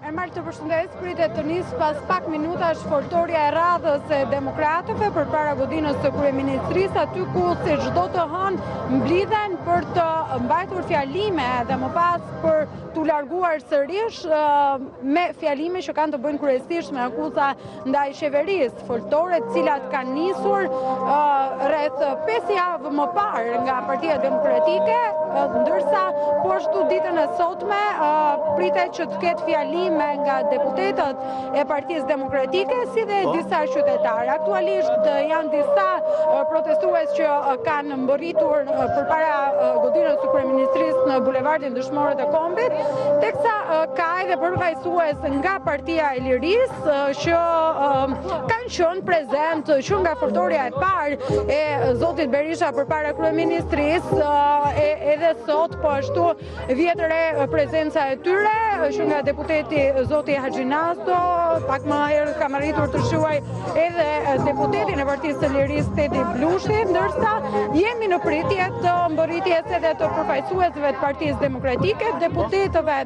Ermal të përshëndes, pritet të nisë pas pak minutash foltorja e radhës e demokratëve përpara godinës së kryeministrisë, aty ku si çdo të hënë mblidhen për të mbajtur fjalime dhe më pas për t'u larguar sërish me fjalime që kanë të bëjnë kryesisht me akuza ndaj qeverisë, foltore të cilat kanë nisur rreth 5 javë më parë nga Partia Demokratike, ndërsa po ashtu ditën e sotme pritet që të ketë fjalime nga deputetët e Partisë Demokratike si dhe disa qytetarë. Aktualisht janë disa protestues që kanë mbërritur përpara godinës së kryeministrisë në bulevardin Dëshmorët e Kombit, teksa ka edhe përfaqësues nga Partia e Lirisë që kanë qenë prezent që nga foltorja e parë e zotit Berisha përpara kryeministrisë, edhe sot po ashtu vjetëre prezenca e tyre që nga deputeti zoti Haxhinasto, pak më herë kam arritur të shuaj edhe deputetin e Partisë së Lirisë Teti Blushi, ndërsa jemi në pritje të mbërritjes edhe të përfaqësuesve të Partisë Demokratike, deputetëve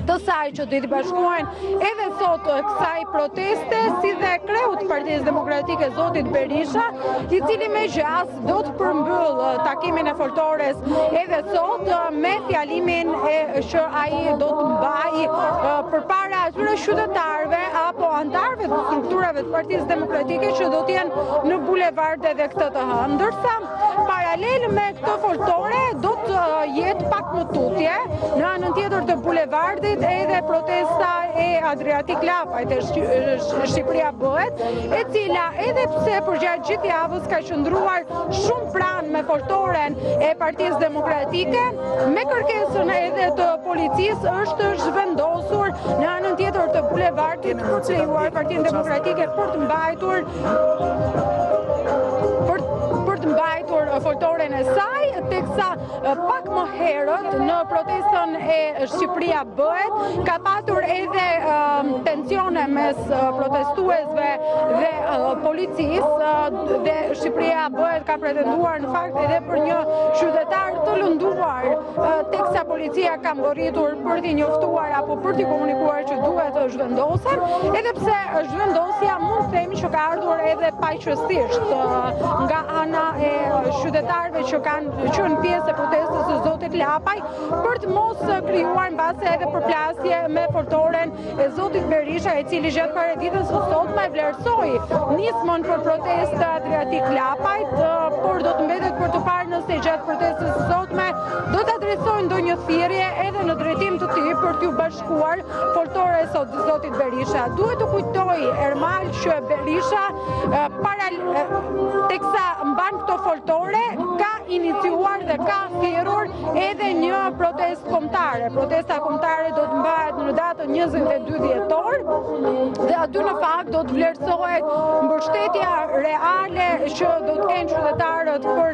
të saj që do t'i bashkohen edhe sot kësaj proteste, si dhe kreut Partisë Demokratike zotit Berisha, i cili me gjas do të përmbyll takimin e foltores edhe sot me fjalimin që ai do të mbajë përpara atyre qytetarëve apo antarëve të strukturave të Partisë Demokratike që do të jenë në bulevard edhe këtë të hënë. Ndërsa paralel me këtë foltore do të jetë pak më tutje në anën tjetër të bulevardit edhe protesta e Adriatik Lapajt e Shqipëria bëhet, e cila edhe pse përgjatë gjithë javës ka qëndruar shumë pranë me foltoren e Partisë Demokratike, me kërkesën edhe të policisë është zhvendosur në anën tjetër të bulevardit për të lejuar Partinë Demokratike për të mbajtur foltoren e saj, teksa pak më herët në protestën e Shqipëria bëhet ka patur edhe tensione mes protestuesve dhe policisë, dhe Shqipëria bëhet ka pretenduar në fakt edhe për një qytetar të lënduar, teksa policia ka mbërritur për t'i njoftuar apo për t'i komunikuar që duhet të zhvendosen, edhe pse zhvendosja mund të themi që ka ardhur edhe paqësisht nga ana e qytetarëve që kanë qenë pjesë e protestës së zotit Lapaj për të mos krijuar mbase edhe përplasje me foltoren e zotit Berisha, i cili gjatë paraditës së sotme vlerësoi nismën për protestë Adriatik Lapajt, por do të mbetet për të parë nëse gjatë protestës së sotme do të adresojnë ndonjë thirrje edhe në drejtim të tij për t'u bashkuar foltores së zotit Berisha. Duhet të kujtoj Ermal që Berisha teksa mban këto foltore ka iniciuar dhe ka thirrur edhe një protestë kombëtare. Protesta kombëtare do të mbahet në datën 22 dhjetor dhe aty në fakt do të vlerësohet mbështetja reale që do të kenë qytetarët për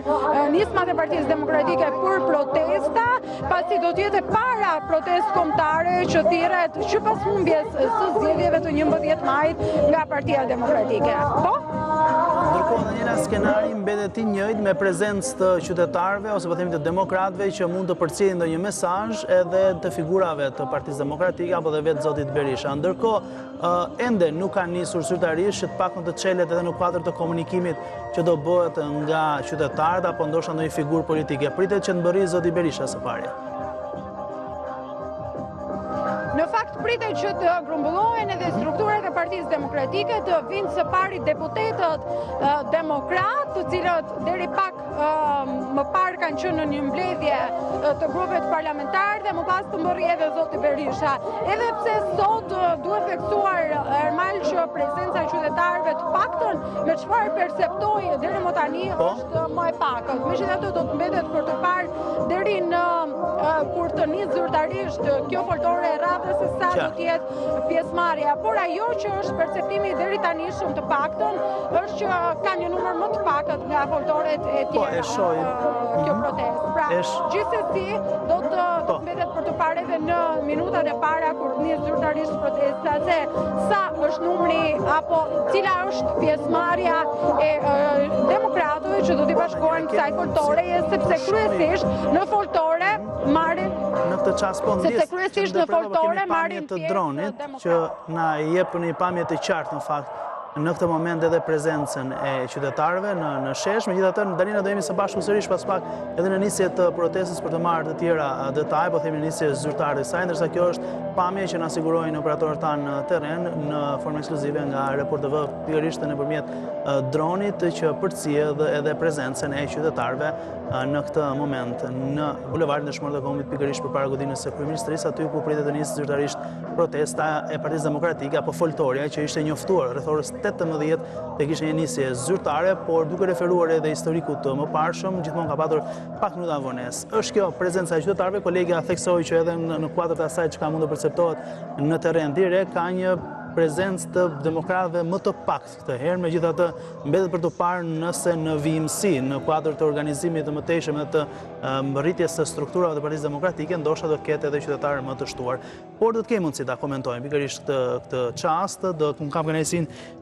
nismat e Partisë Demokratike për protesta, pasi do të jetë para protestë kombëtare që thirret që pas humbjes së zgjedhjeve të 11 majit nga Partia Demokratike. Po? Ndërkohë në njëra skenari mbetet i njëjtë me prezencë të qytetarëve ose po themi të demokratëve që mund të përcjellin ndonjë mesazh edhe të figurave të Partisë Demokratike apo dhe vetë zotit Berisha. Ndërkohë ende nuk ka nisur zyrtarisht që të pakun të çelet edhe në kuadër të komunikimit që do bëhet nga qytetarët apo ndoshta ndonjë figurë politike. Pritet që të mbërrijë zoti Berisha së pari. Në fakt pritet që të grumbullohen edhe strukturat e Partisë Demokratike, të vinë së pari deputetët demokrat, të cilët deri pak më parë kanë qenë në një mbledhje të grupeve parlamentar dhe më pas të mbërri edhe zoti Berisha. Edhe pse sot duhet theksuar Ermal që prezenca e qytetarëve të paktën me çfarë perceptoi deri më tani është më e pakët. Megjithatë do të mbetet për të parë deri në kur të nisë zyrtarisht kjo foltore e radhës se sa do të jetë pjesëmarrja, por ajo që është perceptimi deri tani shumë të paktën është që ka një numër më të pakët nga foltoret e tjera kjo protestë. Pra, gjithsesi do të mbetet për të parë edhe në minutat e para kur të nisë zyrtarisht protesta se sa është numri apo cila është pjesëmarrja e demokratëve që do t'i bashkohen kësaj foltore, sepse kryesisht në foltore marrin në këtë këtë çast po ndjes. Sepse kryesisht në foltore marrin të dronit që na jep një pamje të qartë në fakt në këtë moment edhe prezencën e qytetarëve në shesh. Megjithatë, Dalina do jemi së bashku sërish pas pak edhe në nisje të protestës për të marrë të tjera detaj, po themi nisje zyrtare të saj, ndërsa kjo është pamje që na sigurojnë operatorët tanë në terren në formë ekskluzive nga Report TV, pikërisht nëpërmjet dronit që përcjell edhe prezencën e qytetarëve në këtë moment në bulevardin Dëshmorët e Kombit, pikërisht përpara godinës së kryeministrisë, aty ku pritet të nisë zyrtarisht protesta e Partisë Demokratike apo foltorja që ishte njoftuar rreth orës 18 dhe kishte një nisje zyrtare, por duke referuar edhe historikut të mëparshëm, gjithmonë ka patur pak minuta vonesë. Është kjo prezenca e qytetarëve, kolegja theksoi që edhe në kuadër të asaj që ka mund të perceptohet në terren direkt, ka një prezencë të demokratëve më të paktë këtë herë, megjithatë mbetet për të parë nëse në vijimësi, në kuadër të organizimit të mëtejshëm dhe të rritjes së strukturave të Partisë Demokratike, ndoshta do ketë edhe qytetarë më të shtuar. Por do të kemi mundësi ta komentojmë pikërisht këtë çast, do kam kënaqësinë